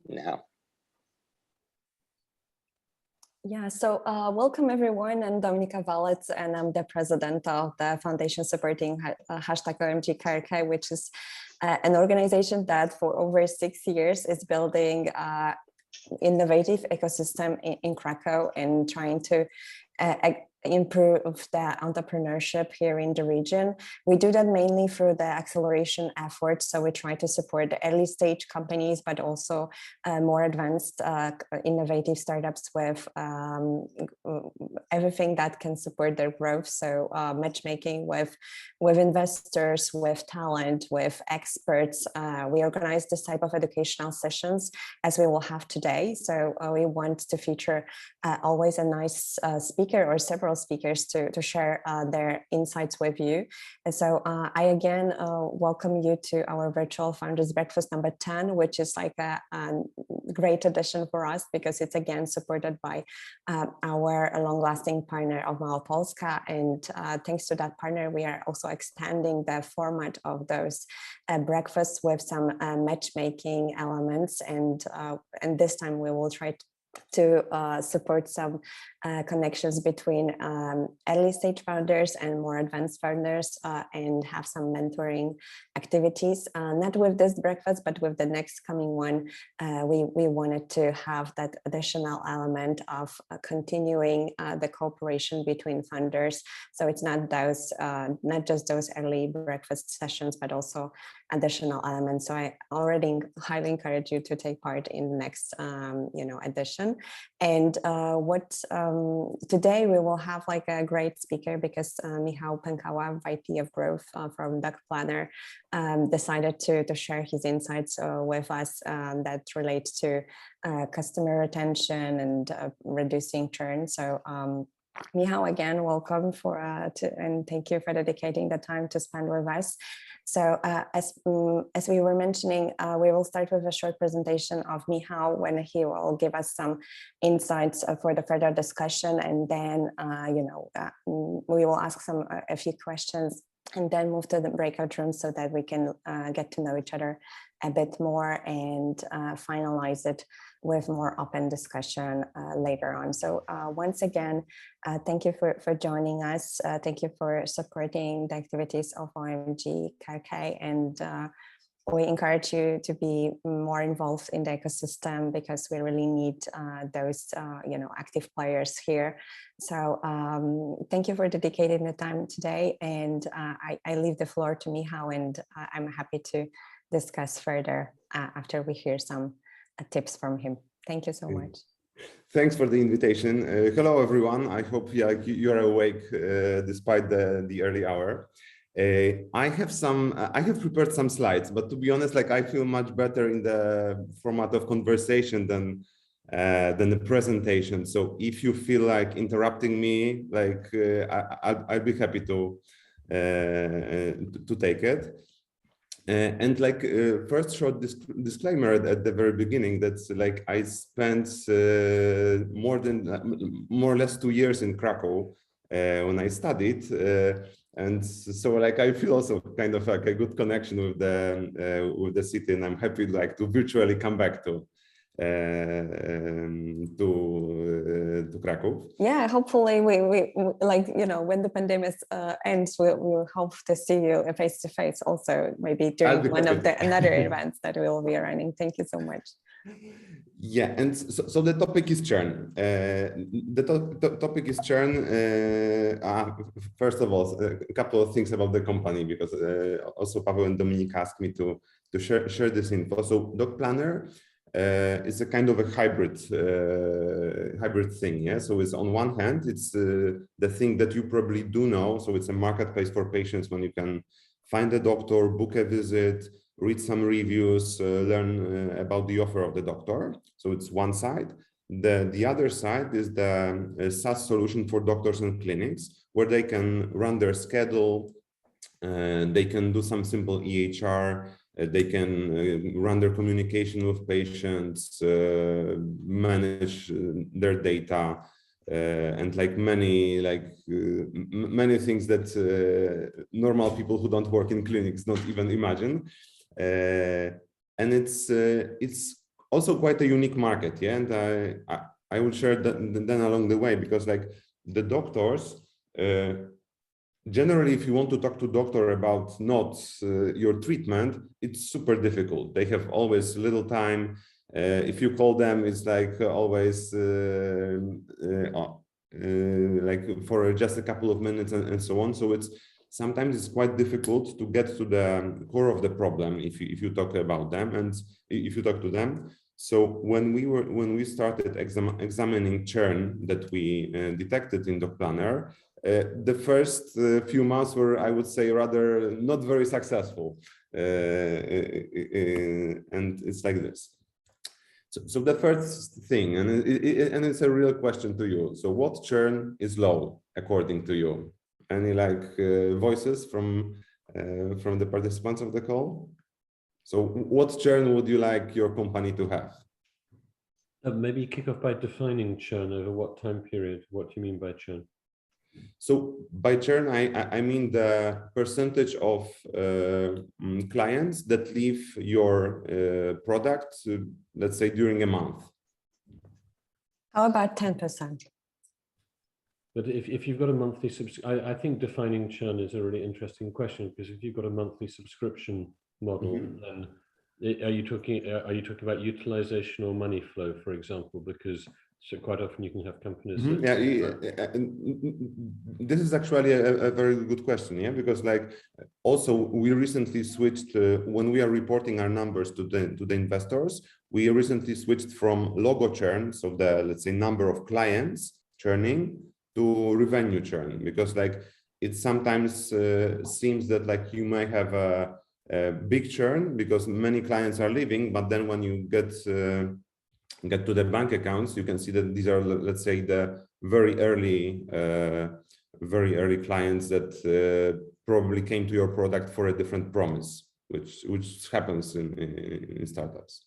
now. Yeah, so welcome everyone. I'm Dominika Walec, and I'm the president of the foundation supporting #OMGKRK, which is an organization that for over 6 years is building innovative ecosystem in Krakow and trying to improve the entrepreneurship here in the region. We do that mainly through the acceleration efforts. So we try to support the early stage companies, but also more advanced innovative startups with everything that can support their growth. So matchmaking with investors, with talent, with experts. We organize this type of educational sessions as we will have today. So we want to feature always a nice speaker or several speakers to share their insights with you. And so I again welcome you to our virtual Founders Breakfast number 10, which is like a great addition for us because it's again supported by our long-lasting partner of Małopolska. And thanks to that partner, we are also expanding the format of those breakfasts with some matchmaking elements. And this time we will try to support some connections between early stage founders and more advanced founders and have some mentoring activities, not with this breakfast, but with the next coming one. We wanted to have that additional element of continuing the cooperation between founders. So it's not those, not just those early breakfast sessions, but also additional elements. So I already highly encourage you to take part in the next, edition. And today we will have like a great speaker because Michał Pękała, VP of Growth from DocPlanner, decided to share his insights with us that relate to customer retention and reducing churn. So Michał, again, welcome and thank you for dedicating the time to spend with us. So as we were mentioning, we will start with a short presentation of Michał when he will give us some insights for the further discussion, and then we will ask a few questions and then move to the breakout room so that we can get to know each other a bit more and finalize it with more open discussion later on. So once again, thank you for joining us. Thank you for supporting the activities of OMGKRK, and we encourage you to be more involved in the ecosystem because we really need those active players here. So thank you for dedicating the time today, and I leave the floor to Michał, and I'm happy to discuss further after we hear some tips from him. Thank you so much. Thanks for the invitation. Hello, everyone. I hope you are awake despite the early hour. I have prepared some slides, but to be honest, I feel much better in the format of conversation than the presentation. So if you feel like interrupting me, I'll be happy to take it. And first short disclaimer at the very beginning, that's I spent more or less 2 years in Krakow when I studied, and so I feel also kind of like a good connection with the city, and I'm happy to virtually come back to Krakow. Yeah, hopefully we when the pandemic ends, we'll hope to see you face to face also, maybe during one of the another events that we will be running. Thank you so much. Yeah, and so the topic is churn. The topic is churn. First of all, a couple of things about the company, because also Paweł and Dominika asked me to share this info. So DocPlanner is a kind of a hybrid thing. Yeah, so it's on one hand, it's the thing that you probably do know. So it's a marketplace for patients when you can find a doctor, book a visit, read some reviews, learn about the offer of the doctor. So it's one side. The other side is the SaaS solution for doctors and clinics, where they can run their schedule, they can do some simple EHR, they can run their communication with patients, manage their data, and many things that normal people who don't work in clinics not even imagine. And it's also quite a unique market, yeah. And I will share that then along the way, because like the doctors, generally, if you want to talk to doctor about not your treatment, it's super difficult. They have always little time. If you call them, it's like always like for just a couple of minutes and so on. So sometimes it's quite difficult to get to the core of the problem if you talk about them and if you talk to them. So when we started examining churn that we detected in DocPlanner, the first few months were, I would say, rather not very successful, and it's like this. So the first thing, and it's a real question to you. So what churn is low according to you? Any like voices from the participants of the call? So what churn would you like your company to have? Maybe kick off by defining churn. Over what time period? What do you mean by churn? So by churn, I mean the percentage of clients that leave your product, let's say during a month. How about 10%? But if you've got a monthly I think defining churn is a really interesting question, because if you've got a monthly subscription model, then are you talking about utilization or money flow, for example? Because so quite often you can have companies. This is actually a very good question, yeah, because like also we recently switched when we are reporting our numbers to the investors. We recently switched from logo churn, so the, let's say, number of clients churning, to revenue churn, because like it sometimes seems that like you may have a big churn because many clients are leaving, but then when you get to the bank accounts, you can see that these are, let's say, the very early clients that probably came to your product for a different promise, which happens in startups.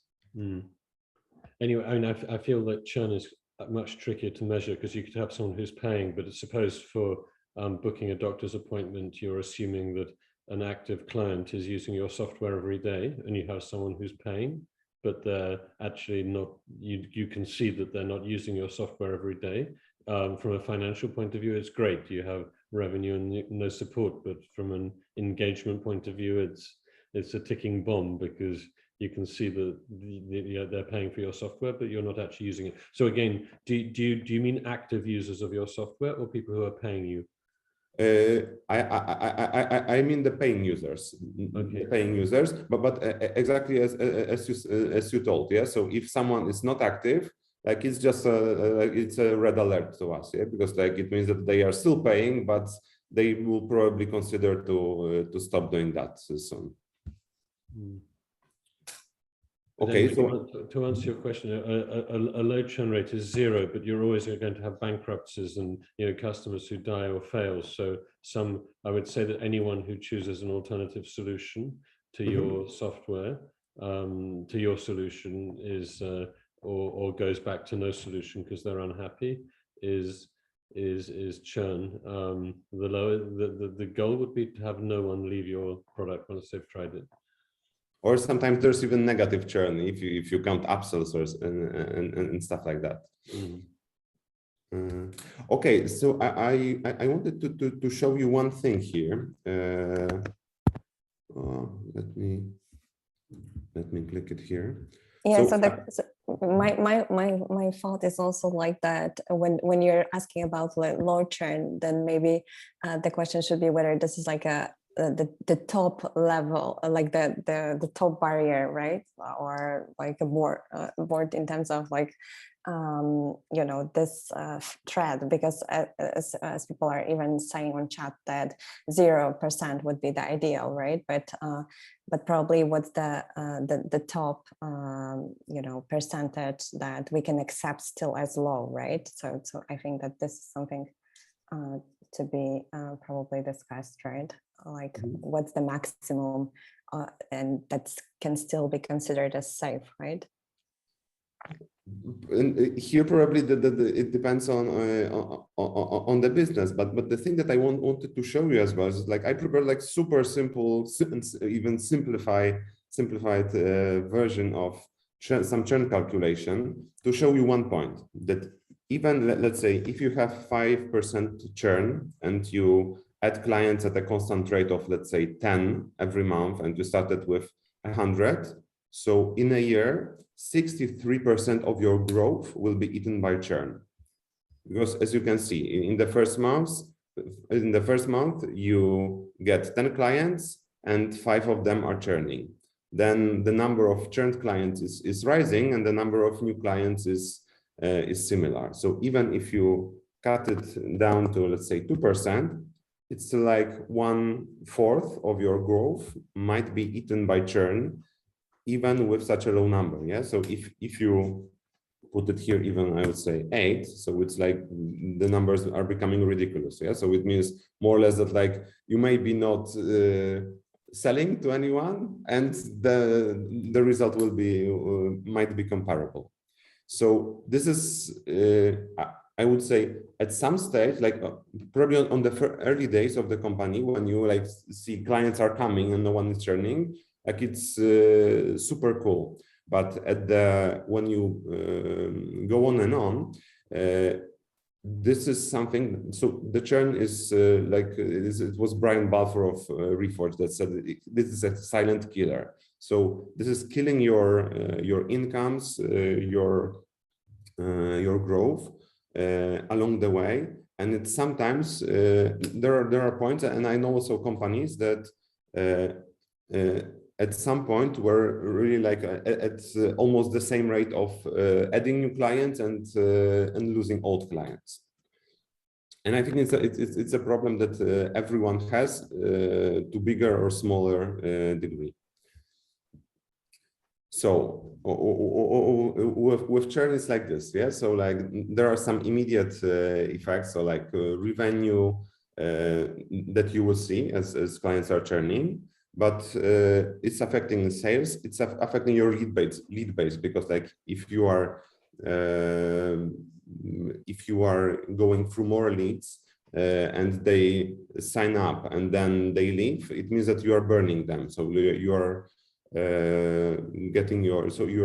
Anyway, I mean, I feel that churn is much trickier to measure, because you could have someone who's paying, but suppose for booking a doctor's appointment, you're assuming that an active client is using your software every day, and you have someone who's paying, but they're actually not, you can see that they're not using your software every day. From a financial point of view, it's great. You have revenue and no support, but from an engagement point of view, it's a ticking bomb, because you can see that they're paying for your software, but you're not actually using it. So again, do you mean active users of your software or people who are paying you? I mean the paying users, okay. Paying users, but exactly as you told, yeah. So if someone is not active, like it's just it's a red alert to us, yeah, because like it means that they are still paying, but they will probably consider to stop doing that soon. Okay, so to answer your question, a low churn rate is 0, but you're always going to have bankruptcies and customers who die or fail. So I would say that anyone who chooses an alternative solution to your software, to your solution, is or goes back to no solution because they're unhappy, is churn. The goal would be to have no one leave your product once they've tried it. Or sometimes there's even negative churn if you count upsells and stuff like that. Okay, so I wanted to show you one thing here. Let me click it here. Yeah, so my thought is also like that. When you're asking about low churn, then maybe the question should be whether this is like the top level, like the top barrier, right? Or like a more in terms of like this thread, because as people are even saying on chat that 0% would be the ideal, right? But probably what's the top percentage that we can accept still as low, right? So I think that this is something to be probably discussed, right? Like what's the maximum and that can still be considered as safe, right? And here probably it depends on the business, but the thing that I wanted to show you as well is like I prepared like super simple, even simplified version of some churn calculation to show you one point, that even, let's say, if you have 5% churn and you add clients at a constant rate of, let's say, 10 every month, and you started with 100, so in a year, 63% of your growth will be eaten by churn. Because as you can see, in the first month, you get 10 clients and 5 of them are churning. Then the number of churned clients is rising and the number of new clients is similar. So even if you cut it down to, let's say, 2%, it's like 1/4 of your growth might be eaten by churn, even with such a low number. Yeah. So if you put it here, even I would say 8, so it's like the numbers are becoming ridiculous. Yeah. So it means more or less that like you may be not selling to anyone, and the result will be might be comparable. So this is I would say at some stage, like probably on the early days of the company, when you like see clients are coming and no one is churning, like it's super cool. But at when you go on and on, this is something. So the churn is it was Brian Balfour of Reforge that said this is a silent killer. So this is killing your incomes, your growth along the way. And it's sometimes there are points, and I know also companies that at some point we're really like at almost the same rate of adding new clients and losing old clients. And I think it's a problem that everyone has to bigger or smaller degree. So with churn, it's like this, yeah. So like there are some immediate effects, so like revenue that you will see as clients are churning, but it's affecting sales. It's affecting your lead base, because like if you are going through more leads and they sign up and then they leave, it means that you are burning them. So you are you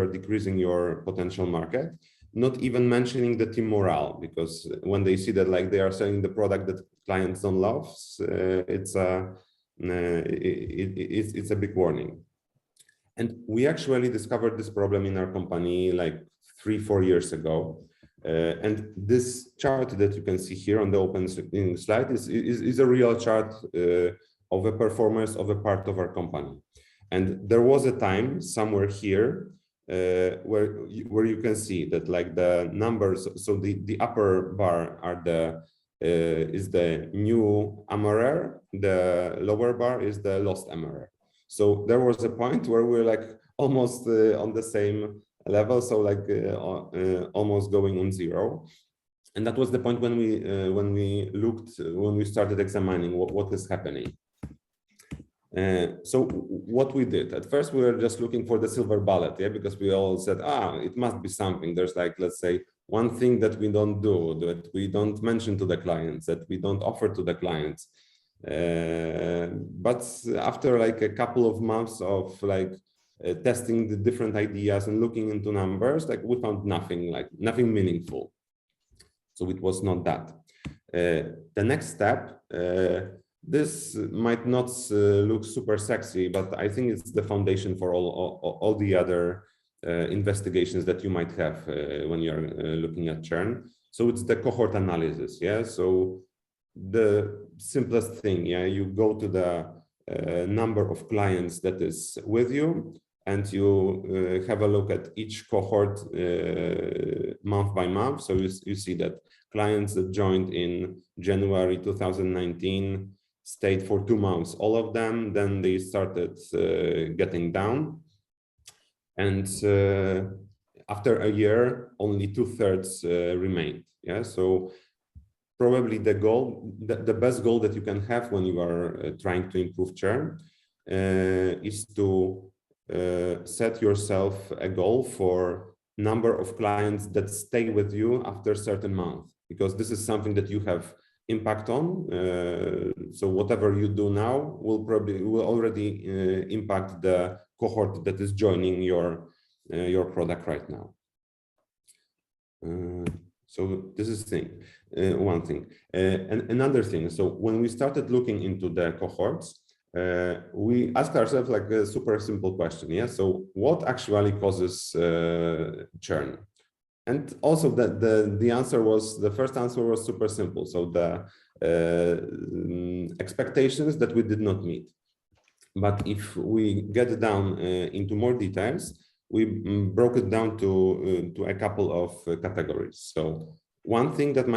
are decreasing your potential market. Not even mentioning the team morale, because when they see that like they are selling the product that clients don't love, it's a big warning. And we actually discovered this problem in our company like 3-4 years ago. And this chart that you can see here on the open slide is a real chart of a performance of a part of our company. And there was a time somewhere here where you can see that like the numbers. So the upper bar are is the new MRR, the lower bar is the lost MRR. So there was a point where we were like almost on the same level, so like almost going on zero. And that was the point when we started examining what is happening. So what we did at first, we were just looking for the silver bullet, yeah, because we all said, it must be something. There's like, let's say, one thing that we don't do, that we don't mention to the clients, that we don't offer to the clients. But after like a couple of months of like testing the different ideas and looking into numbers, like we found nothing meaningful. So it was not that. The next step, this might not look super sexy, but I think it's the foundation for all the other investigations that you might have when you're looking at churn. So it's the cohort analysis, yeah. So the simplest thing, yeah, you go to the number of clients that is with you, and you have a look at each cohort month by month. So you see that clients that joined in January 2019 stayed for 2 months, all of them, then they started getting down. And after a year, only 2/3 remained. Yeah, so probably the goal, the best goal that you can have when you are trying to improve churn is to set yourself a goal for number of clients that stay with you after a certain month, because this is something that you have impact on. So whatever you do now will already impact the cohort that is joining your your product right now. So this is one thing. And another thing, so when we started looking into the cohorts, we asked ourselves like a super simple question. Yeah, so what actually causes churn? And also the answer was, the first answer was super simple. So the expectations that we did not meet. But if we get down into more details, we broke it down to a couple of categories. So one thing that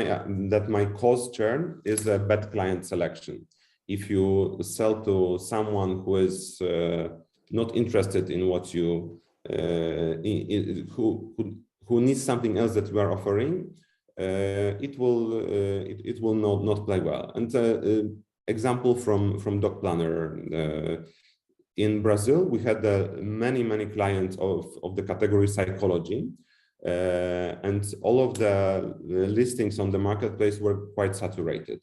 might cause churn is a bad client selection. If you sell to someone who is not interested in what you who needs something else that we are offering, it will not play well. And example from DocPlanner. In Brazil, we had many clients of the category psychology, and all of the listings on the marketplace were quite saturated.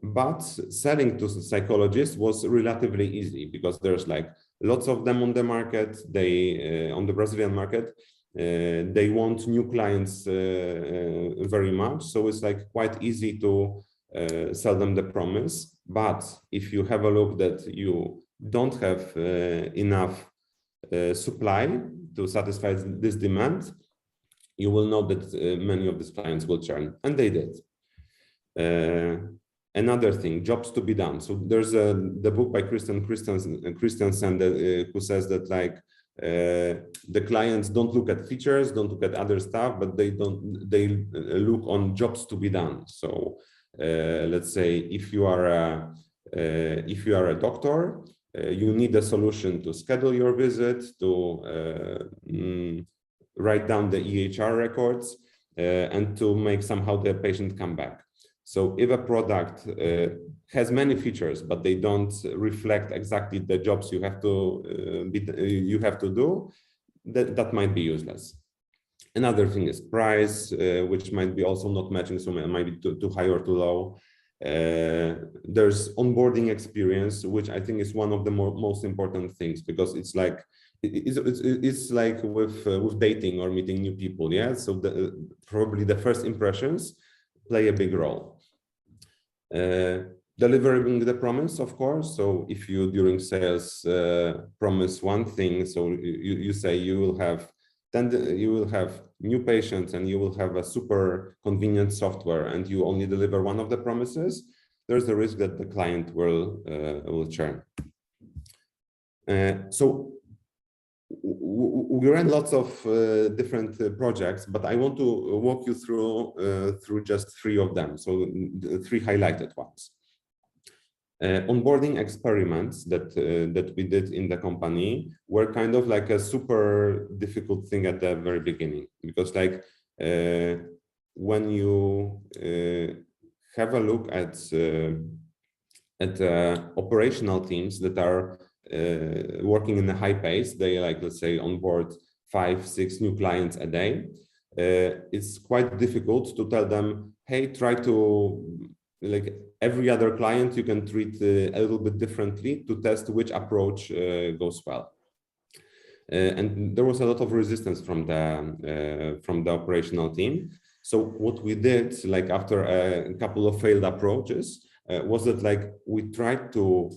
But selling to psychologists was relatively easy because there's like lots of them on the market. They on the Brazilian market, they want new clients very much, so it's like quite easy to sell them the promise. But if you have a look that you don't have enough supply to satisfy this demand, you will know that many of these clients will churn, and they did. Another thing, jobs to be done. So there's the book by Christensen who says that like the clients don't look at features, don't look at other stuff, but they look on jobs to be done. So let's say if you are a doctor, you need a solution to schedule your visit, to write down the EHR records, and to make somehow the patient come back. So if a product has many features, but they don't reflect exactly the jobs you have to do, that might be useless. Another thing is price, which might be also not matching, so it might be too high or too low. There's onboarding experience, which I think is one of the most important things, because it's like with dating or meeting new people. Yeah, so probably the first impressions play a big role. Delivering the promise, of course. So if you during sales promise one thing, so you say you will have new patients and you will have a super convenient software, and you only deliver one of the promises, there's a risk that the client will churn. So we ran lots of different projects, but I want to walk you through just 3 of them. So the 3 highlighted ones. Onboarding experiments that we did in the company were kind of like a super difficult thing at the very beginning, because like when you have a look at operational teams that are working in a high pace, they like, let's say, onboard 5-6 new clients a day. It's quite difficult to tell them, hey, try to, like every other client, you can treat a little bit differently to test which approach goes well. And there was a lot of resistance from the operational team. So what we did, like after a couple of failed approaches, was that like we tried to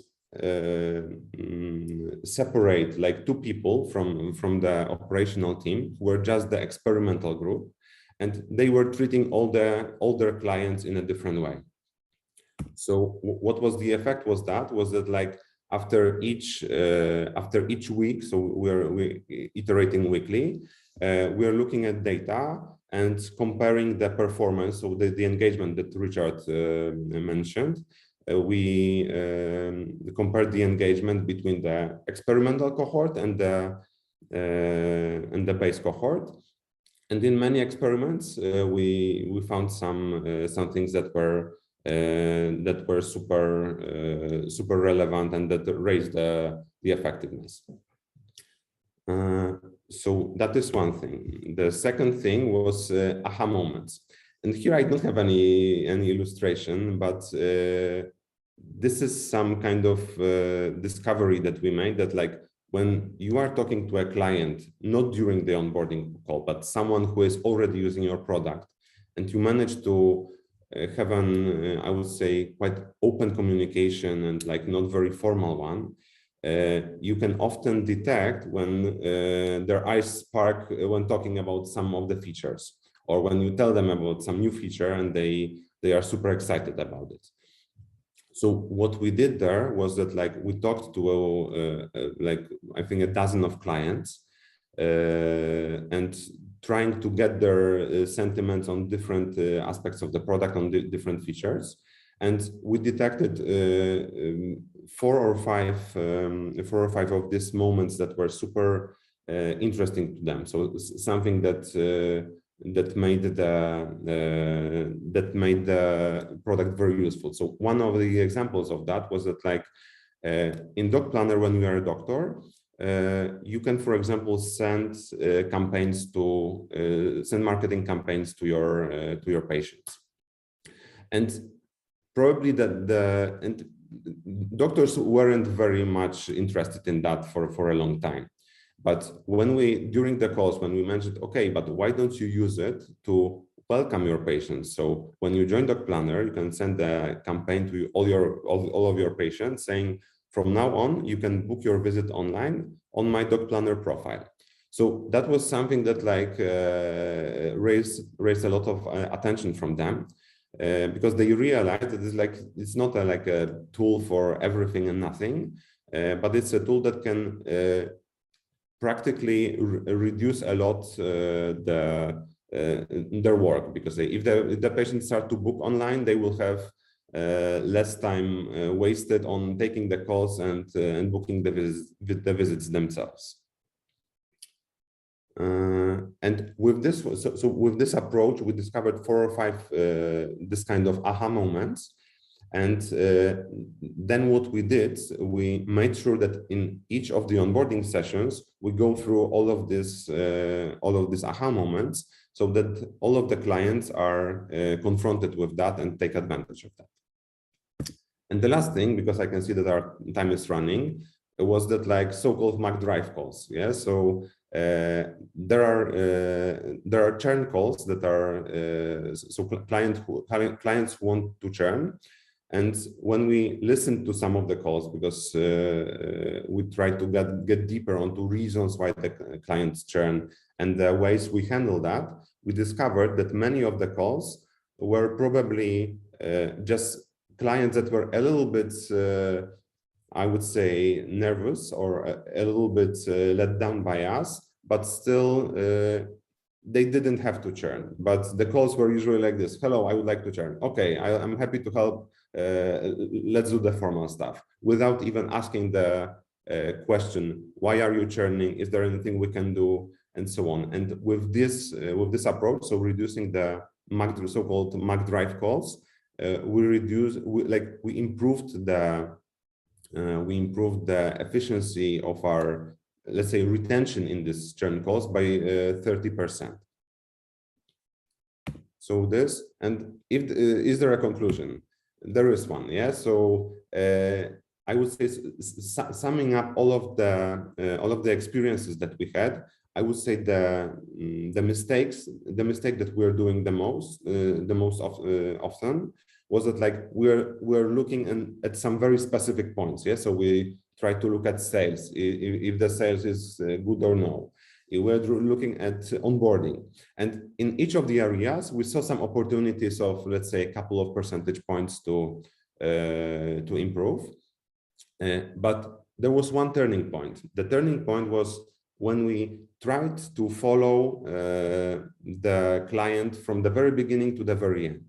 separate like 2 people from the operational team who were just the experimental group, and they were treating all their clients in a different way. So what was the effect was that like after each week, so we're iterating weekly, we're looking at data and comparing the performance, so the engagement that Richard mentioned. We compared the engagement between the experimental cohort and the base cohort, and in many experiments we found some things that were super relevant and that raised the effectiveness. So that is one thing. The second thing was aha moments, and here I don't have any illustration, but this is some kind of discovery that we made, that like when you are talking to a client, not during the onboarding call, but someone who is already using your product, and you manage to have an, I would say, quite open communication and like not very formal one, you can often detect when their eyes spark when talking about some of the features, or when you tell them about some new feature and they are super excited about it. So what we did there was that like we talked to like I think a dozen of clients and trying to get their sentiments on different aspects of the product, on different features. And we detected 4 or 5 of these moments that were super interesting to them. So something that that made the product very useful. So one of the examples of that was that like in DocPlanner, when you are a doctor, you can, for example, send campaigns to send marketing campaigns to your patients, and probably and doctors weren't very much interested in that for a long time. But when during the calls, when we mentioned, okay, but why don't you use it to welcome your patients? So when you join DocPlanner, you can send a campaign to all of your patients saying, from now on, you can book your visit online on my DocPlanner profile. So that was something that like raised a lot of attention from them. Because they realized that it's not like a tool for everything and nothing, but it's a tool that can practically reduce a lot their work, because if the patients start to book online, they will have less time wasted on taking the calls and booking the visits themselves. And with this, so with this approach, we discovered 4 or 5 this kind of aha moments. And then what we did, we made sure that in each of the onboarding sessions, we go through all of these aha moments, so that all of the clients are confronted with that and take advantage of that. And the last thing, because I can see that our time is running, was that like so-called Mac drive calls. Yeah, so there are churn calls that are so clients want to churn. And when we listen to some of the calls, because we try to get deeper onto reasons why the clients churn and the ways we handle that, we discovered that many of the calls were probably just clients that were a little bit, I would say, nervous or a little bit let down by us, but still they didn't have to churn. But the calls were usually like this: hello, I would like to churn. Okay, I'm happy to help. Let's do the formal stuff, without even asking the question, why are you churning? Is there anything we can do? And so on. And with this approach, so reducing the so-called Mac drive calls, we improved the efficiency of our, let's say, retention in this churn calls by 30%. So this, and is there a conclusion? There is one, yeah. So I would say, summing up all of the experiences that we had, I would say the mistake that we're doing the most often was that like we're looking at some very specific points. Yeah, so we try to look at sales, if the sales is good or no. We're looking at onboarding, and in each of the areas we saw some opportunities of, let's say, a couple of percentage points to improve. But there was one turning point. The turning point was when we tried to follow the client from the very beginning to the very end.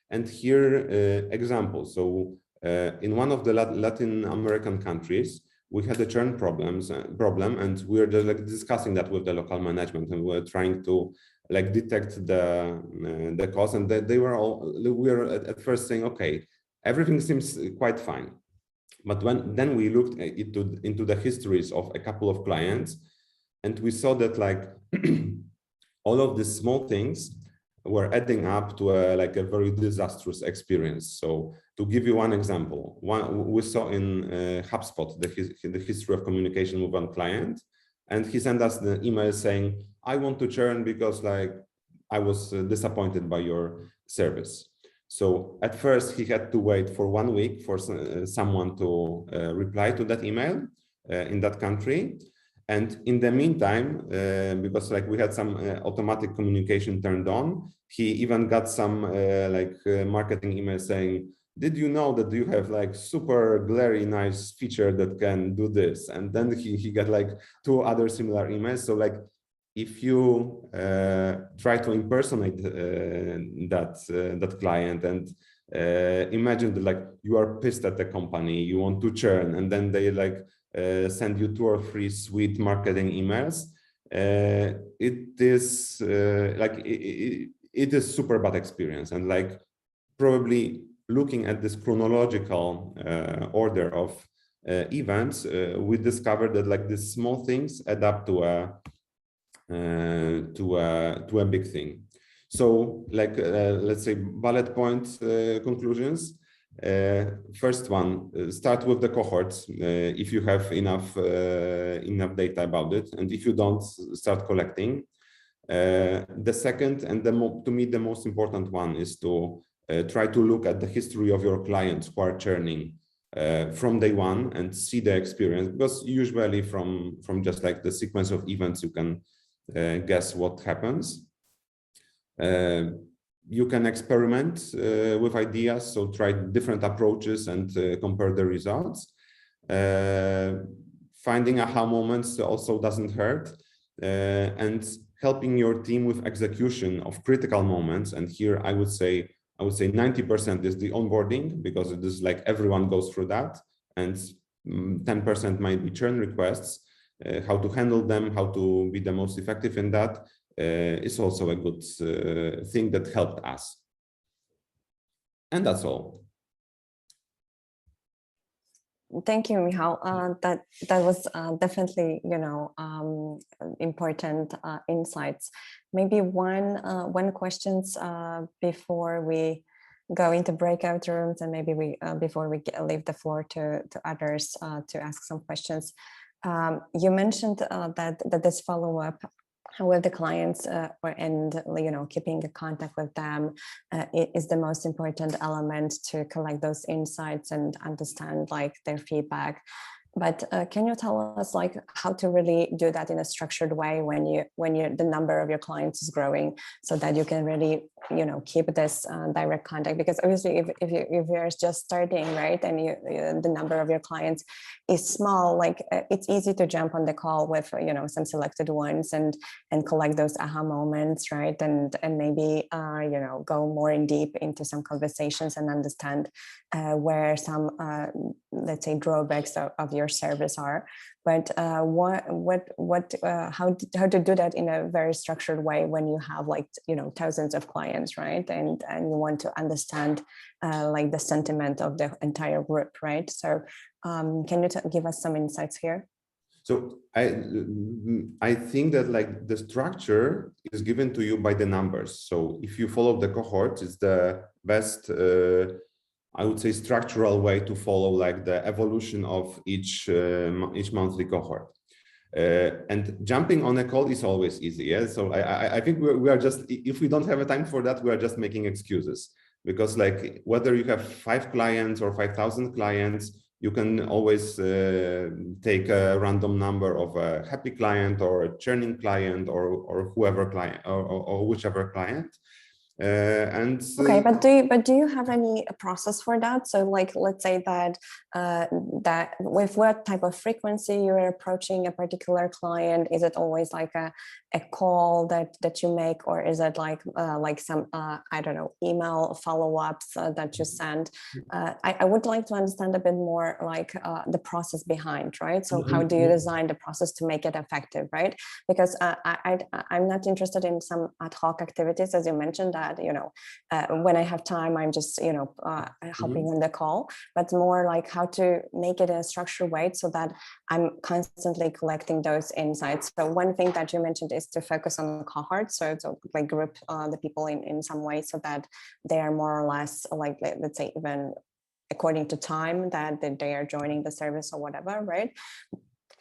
And here, examples. So in one of the Latin American countries, we had a churn problem, and we were just like discussing that with the local management, and we were trying to like detect the cause. And we were at first saying, okay, everything seems quite fine. But then we looked into the histories of a couple of clients, and we saw that like all of these small things were adding up to a very disastrous experience. So To give you one example, we saw in HubSpot the history of communication with one client, and he sent us the email saying, I want to churn because like I was disappointed by your service. So at first he had to wait for 1 week for someone to reply to that email in that country. And in the meantime, because like we had some automatic communication turned on, he even got some marketing email saying, did you know that you have like super glary nice feature that can do this? And then he got like 2 other similar emails. So like if you try to impersonate that client and imagine that like you are pissed at the company, you want to churn, and then they like send you 2 or 3 sweet marketing emails, it is it is super bad experience. And like probably looking at this chronological order of events, we discovered that like these small things add up to a big thing. So like let's say bullet point conclusions. First one, start with the cohorts if you have enough data about it, and if you don't, start collecting. The second, and to me the most important one, is to try to look at the history of your clients who are churning from day one and see the experience, because usually from just like the sequence of events you can guess what happens. You can experiment with ideas, so try different approaches and compare the results. Finding aha moments also doesn't hurt, and helping your team with execution of critical moments. And here I would say 90% is the onboarding, because it is like everyone goes through that, and 10% might be churn requests. How to handle them, how to be the most effective in that is also a good thing that helped us. And that's all. Thank you, Michał. That was definitely, important insights. Maybe one questions before we go into breakout rooms, and maybe before we leave the floor to others to ask some questions. You mentioned that this follow-up with the clients and keeping a contact with them is the most important element to collect those insights and understand like their feedback. But can you tell us like how to really do that in a structured way when the number of your clients is growing, so that you can really keep this direct contact? Because obviously if you're just starting, right, and the number of your clients is small, like it's easy to jump on the call with some selected ones and collect those aha moments, right, and maybe go more in deep into some conversations and understand where some let's say drawbacks of your service are. But how to do that in a very structured way when you have like thousands of clients, right, and you want to understand like the sentiment of the entire group, right? So can you give us some insights here? So I think that like the structure is given to you by the numbers. So if you follow the cohorts, it's the best I would say structural way to follow like the evolution of each monthly cohort. And jumping on a call is always easy. Yeah? So I think we are just, if we don't have a time for that, we are just making excuses, because like whether you have 5 clients or 5,000 clients, you can always take a random number of a happy client or a churning client or whoever client or whichever client. Okay, but do you have any process for that? So like, let's say that that with what type of frequency you're approaching a particular client? Is it always like a call that you make, or is it like some I don't know, email follow-ups that you send? I would like to understand a bit more like the process behind, right? So how do you design the process to make it effective, right? Because I'm not interested in some ad hoc activities, as you mentioned, that when I have time, I'm just hopping on the call, but more like how to make it in a structured way so that I'm constantly collecting those insights. So one thing that you mentioned is to focus on cohorts, so like group the people in some way so that they are more or less like, let's say, even according to time that they are joining the service or whatever, right?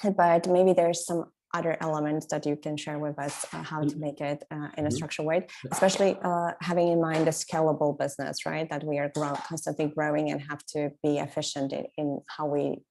But maybe there's some other elements that you can share with us how to make it in a structured way, especially having in mind the scalable business, right? That we are constantly growing and have to be efficient in how we,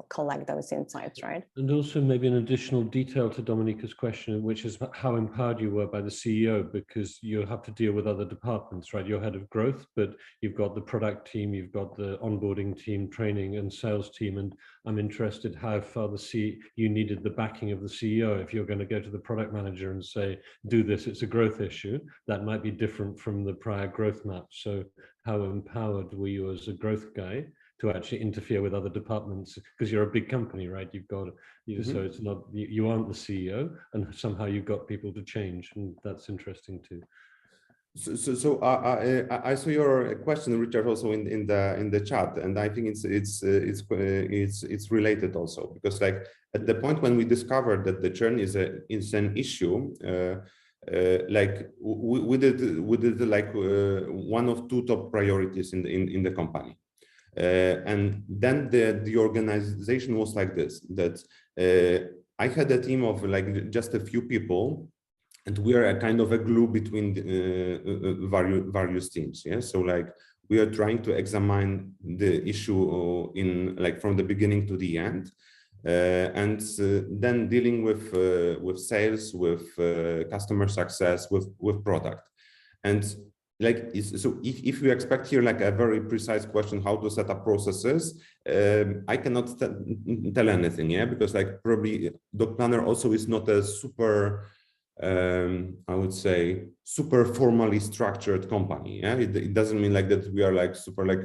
collect those insights, right? And also maybe an additional detail to Dominica's question, which is how empowered you were by the CEO, because you have to deal with other departments, right? You're head of growth, but you've got the product team, you've got the onboarding team, training and sales team. And I'm interested how far you needed the backing of the CEO. If you're going to go to the product manager and say, do this, it's a growth issue, that might be different from the prior growth map. So how empowered were you as a growth guy to actually interfere with other departments, because you're a big company, right? You've got, so it's not, you aren't the CEO, and somehow you've got people to change, and that's interesting too. So I saw your question, Richard, also in the chat, and I think it's related also, because like at the point when we discovered that the churn is an issue, like we did like one of two top priorities in the company. And then the organization was like this, that I had a team of like just a few people, and we are a kind of a glue between various teams. Yeah, so like we are trying to examine the issue in like from the beginning to the end, and then dealing with sales, with customer success, with product. And like, so if you expect here like a very precise question, how to set up processes, I cannot tell anything, yeah, because like probably DocPlanner also is not a super, I would say, super formally structured company. Yeah, it doesn't mean like that we are like super like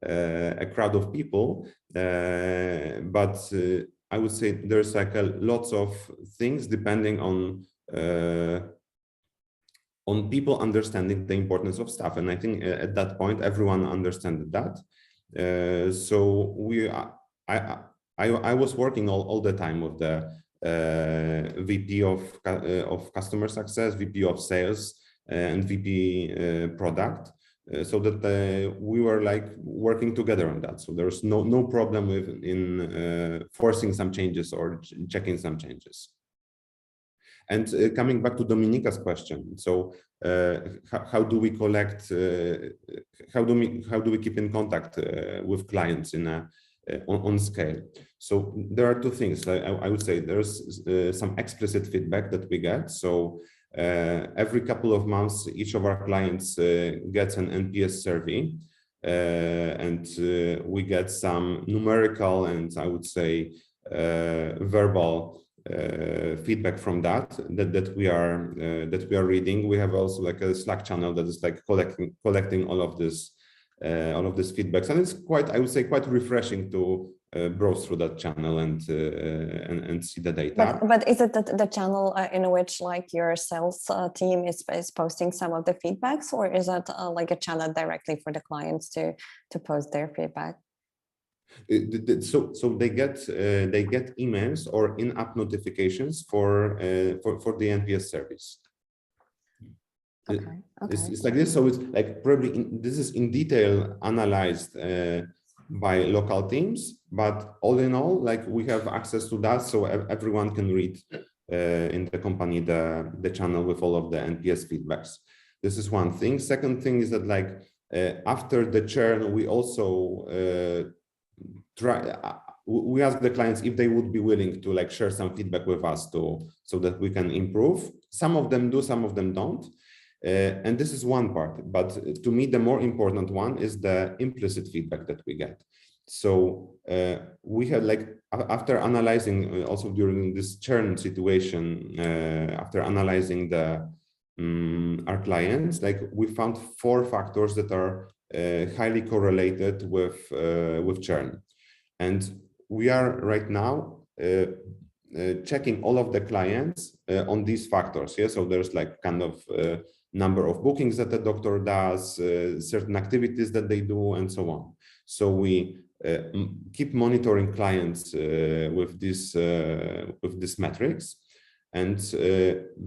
a crowd of people, but I would say there's like lots of things depending on people understanding the importance of stuff. And I think at that point, everyone understood that. So I was working all the time with the VP of customer success, VP of sales, and VP product, so that we were like working together on that. So there's no problem in forcing some changes or checking some changes. And coming back to Dominica's question, so how do we collect? How do we keep in contact with clients on scale? So there are two things. I would say there's some explicit feedback that we get. So every couple of months, each of our clients gets an NPS survey, and we get some numerical and I would say verbal feedback from that we are reading. We have also like a Slack channel that is like collecting all of this feedbacks, and it's quite, I would say, quite refreshing to browse through that channel and see the data. But is it the channel in which like your sales team is posting some of the feedbacks, or is that like a channel directly for the clients to post their feedback? So they get emails or in-app notifications for the NPS service. Okay. It's like this. So it's like probably this is in detail analyzed by local teams, but all in all, like we have access to that, so everyone can read in the company the channel with all of the NPS feedbacks. This is one thing. Second thing is that like after the churn, we also we ask the clients if they would be willing to like share some feedback with us so that we can improve. Some of them do, some of them don't. And this is one part, but to me, the more important one is the implicit feedback that we get. So we had like, after analyzing also during this churn situation, after analyzing our clients, like we found 4 factors that are highly correlated with churn. And we are right now checking all of the clients on these factors. Yeah, so there's like kind of number of bookings that the doctor does, certain activities that they do, and so on. So we keep monitoring clients with these metrics. And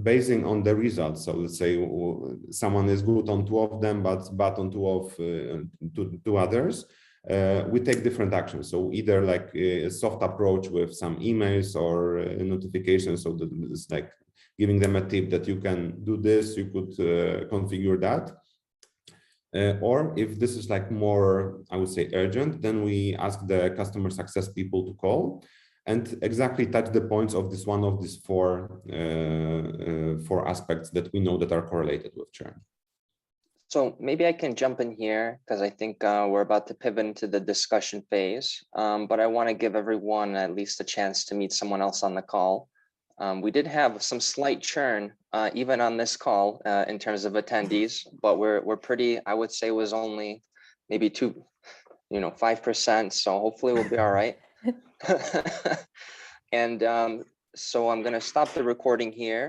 basing on the results, so let's say someone is good on 2 of them, but bad on 2 of 2 others, we take different actions. So either like a soft approach with some emails or notifications. So that it's like giving them a tip that you can do this, you could configure that. Or if this is like more, I would say, urgent, then we ask the customer success people to call and exactly touch the points of this one of these 4 aspects that we know that are correlated with churn. So maybe I can jump in here because I think we're about to pivot into the discussion phase, but I want to give everyone at least a chance to meet someone else on the call. We did have some slight churn even on this call in terms of attendees, but we're pretty, I would say, was only maybe 5%. So hopefully we'll be all right. And so I'm going to stop the recording here.